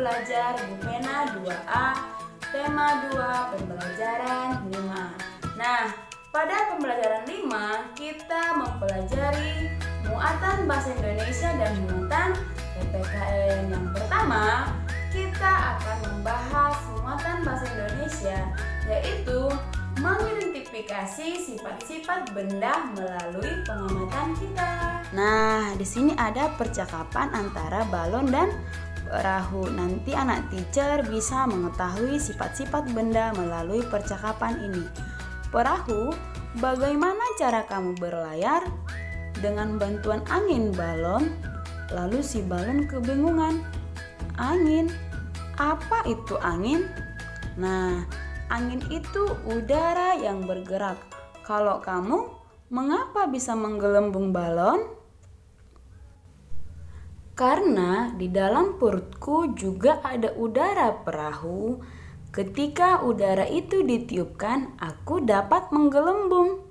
belajar Bupena 2A, tema 2, pembelajaran 5. Nah, pada pembelajaran 5 kita mempelajari muatan bahasa Indonesia dan muatan PPKN. Yang pertama, kita akan membahas muatan bahasa Indonesia, yaitu mengidentifikasi sifat-sifat benda melalui pengamatan kita. Nah, di sini ada percakapan antara balon dan perahu. Nanti anak teacher bisa mengetahui sifat-sifat benda melalui percakapan ini. Perahu, bagaimana cara kamu berlayar? Dengan bantuan angin balon. Lalu si balon kebingungan. Angin? Apa itu angin? Nah, angin itu udara yang bergerak. Kalau kamu, mengapa bisa menggelembung balon? Karena di dalam perutku juga ada udara perahu. Ketika udara itu ditiupkan, aku dapat menggelembung.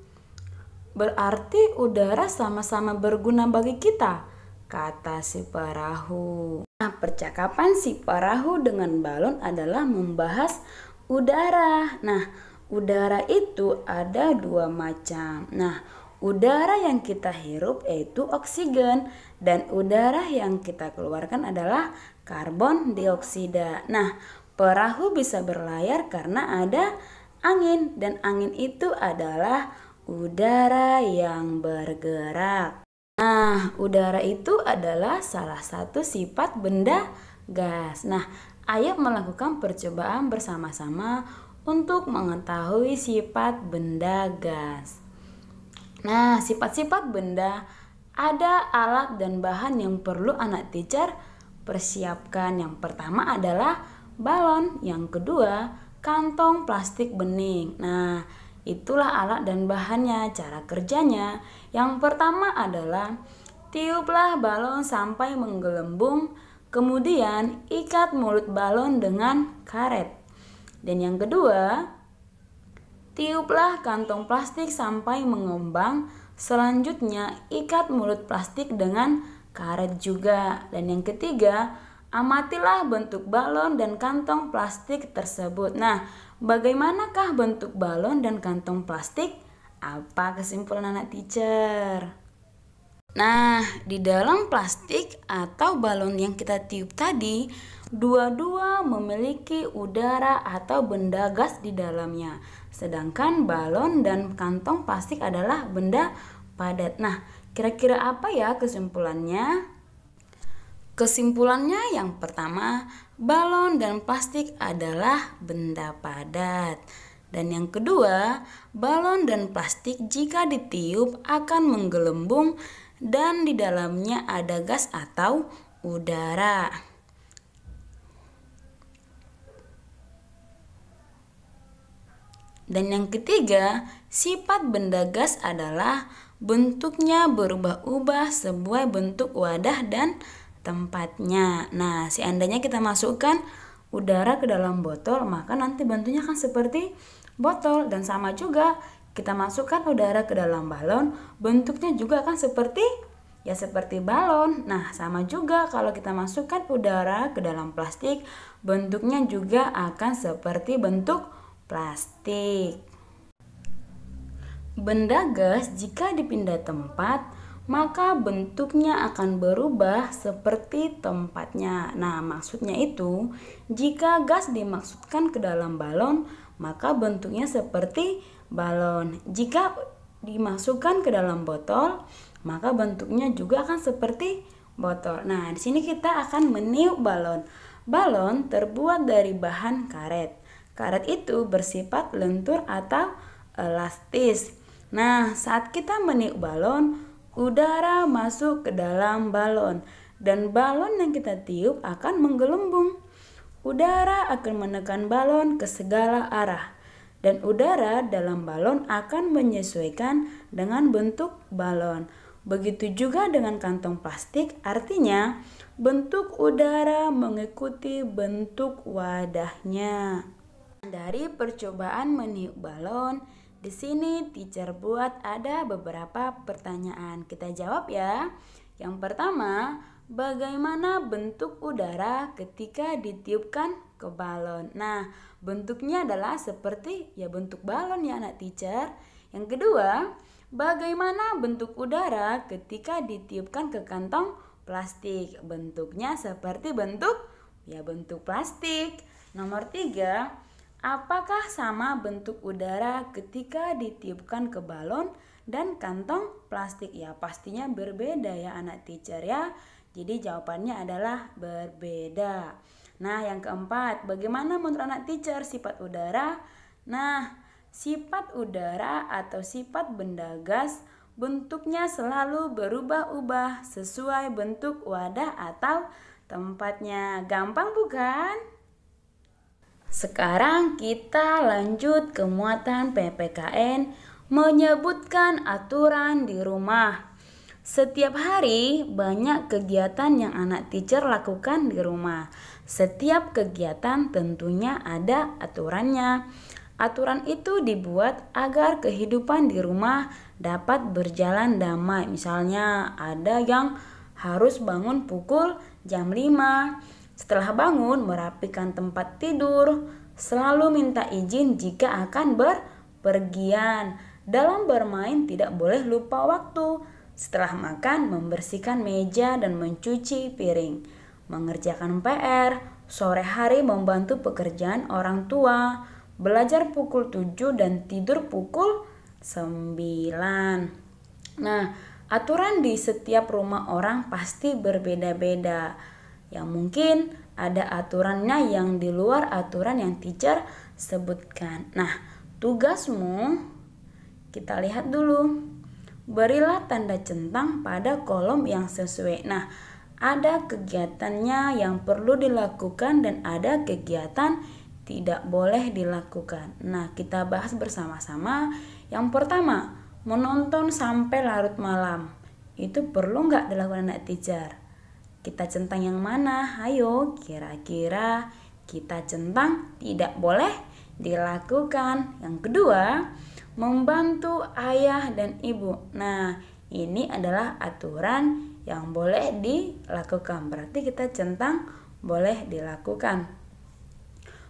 Berarti udara sama-sama berguna bagi kita, kata si perahu. Nah, percakapan si perahu dengan balon adalah membahas udara. Nah, udara itu ada dua macam. Nah, udara yang kita hirup yaitu oksigen dan udara yang kita keluarkan adalah karbon dioksida. Nah, perahu bisa berlayar karena ada angin dan angin itu adalah udara yang bergerak. Nah, udara itu adalah salah satu sifat benda gas. Nah, ayo melakukan percobaan bersama-sama untuk mengetahui sifat benda gas. Nah, sifat-sifat benda, ada alat dan bahan yang perlu anak teacher persiapkan. Yang pertama adalah balon, yang kedua kantong plastik bening. Nah, itulah alat dan bahannya. Cara kerjanya, yang pertama adalah tiuplah balon sampai menggelembung, kemudian ikat mulut balon dengan karet. Dan yang kedua, tiuplah kantong plastik sampai mengembang, selanjutnya ikat mulut plastik dengan karet juga. Dan yang ketiga, amatilah bentuk balon dan kantong plastik tersebut. Nah, bagaimanakah bentuk balon dan kantong plastik? Apa kesimpulan anak teacher? Nah, di dalam plastik atau balon yang kita tiup tadi, dua-dua memiliki udara atau benda gas di dalamnya. Sedangkan balon dan kantong plastik adalah benda padat. Nah, kira-kira apa ya kesimpulannya? Kesimpulannya yang pertama, balon dan plastik adalah benda padat. Dan yang kedua, balon dan plastik jika ditiup akan menggelembung dan di dalamnya ada gas atau udara. Dan yang ketiga, sifat benda gas adalah bentuknya berubah-ubah sesuai bentuk wadah dan tempatnya. Nah, seandainya kita masukkan udara ke dalam botol, maka nanti bentuknya akan seperti botol. Dan sama juga kita masukkan udara ke dalam balon, bentuknya juga akan seperti balon. Nah, sama juga kalau kita masukkan udara ke dalam plastik, bentuknya juga akan seperti bentuk plastik. Benda gas jika dipindah tempat, maka bentuknya akan berubah seperti tempatnya. Nah, maksudnya itu, jika gas dimasukkan ke dalam balon, maka bentuknya seperti balon. Jika dimasukkan ke dalam botol, maka bentuknya juga akan seperti botol. Nah, di sini kita akan meniup balon. Balon terbuat dari bahan karet. Karet itu bersifat lentur atau elastis. Nah, saat kita meniup balon, udara masuk ke dalam balon dan balon yang kita tiup akan menggelembung. Udara akan menekan balon ke segala arah dan udara dalam balon akan menyesuaikan dengan bentuk balon. Begitu juga dengan kantong plastik, artinya bentuk udara mengikuti bentuk wadahnya. Dari percobaan meniup balon, di sini teacher buat ada beberapa pertanyaan. Kita jawab ya. Yang pertama, bagaimana bentuk udara ketika ditiupkan ke balon? Nah, bentuknya adalah seperti bentuk balon ya anak teacher. Yang kedua, bagaimana bentuk udara ketika ditiupkan ke kantong plastik? Bentuknya seperti bentuk plastik. Nomor 3, apakah sama bentuk udara ketika ditiupkan ke balon dan kantong plastik? Ya, pastinya berbeda ya anak teacher ya. Jadi jawabannya adalah berbeda. Nah, yang keempat, bagaimana menurut anak teacher sifat udara? Nah, sifat udara atau sifat benda gas bentuknya selalu berubah-ubah sesuai bentuk wadah atau tempatnya. Gampang bukan? Sekarang kita lanjut ke muatan PPKN menyebutkan aturan di rumah. Setiap hari banyak kegiatan yang anak teacher lakukan di rumah. Setiap kegiatan tentunya ada aturannya. Aturan itu dibuat agar kehidupan di rumah dapat berjalan damai. Misalnya ada yang harus bangun pukul jam 5. Setelah bangun merapikan tempat tidur, selalu minta izin jika akan berpergian. Dalam bermain tidak boleh lupa waktu. Setelah makan membersihkan meja dan mencuci piring. Mengerjakan PR, sore hari membantu pekerjaan orang tua. Belajar pukul 7 dan tidur pukul 9. Nah, aturan di setiap rumah orang pasti berbeda-beda. Yang mungkin ada aturannya yang di luar aturan yang teacher sebutkan. Nah, tugasmu kita lihat dulu. Berilah tanda centang pada kolom yang sesuai. Nah, ada kegiatannya yang perlu dilakukan dan ada kegiatan tidak boleh dilakukan. Nah, kita bahas bersama-sama. Yang pertama, menonton sampai larut malam. Itu perlu nggak dilakukan anak teacher? Kita centang yang mana? Ayo, kira-kira kita centang tidak boleh dilakukan. Yang kedua, membantu ayah dan ibu. Nah, ini adalah aturan yang boleh dilakukan. Berarti kita centang boleh dilakukan.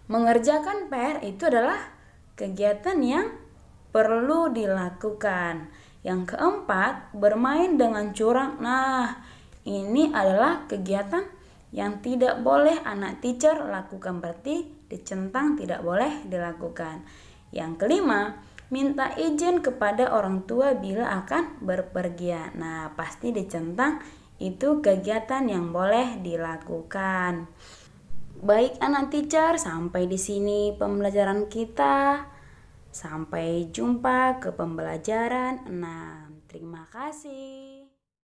Mengerjakan PR itu adalah kegiatan yang perlu dilakukan. Yang keempat, bermain dengan curang. Nah, ini adalah kegiatan yang tidak boleh anak teacher lakukan. Berarti dicentang tidak boleh dilakukan. Yang kelima, minta izin kepada orang tua bila akan berpergian. Nah, pasti dicentang itu kegiatan yang boleh dilakukan. Baik anak teacher, sampai di sini pembelajaran kita. Sampai jumpa ke pembelajaran 6. Terima kasih.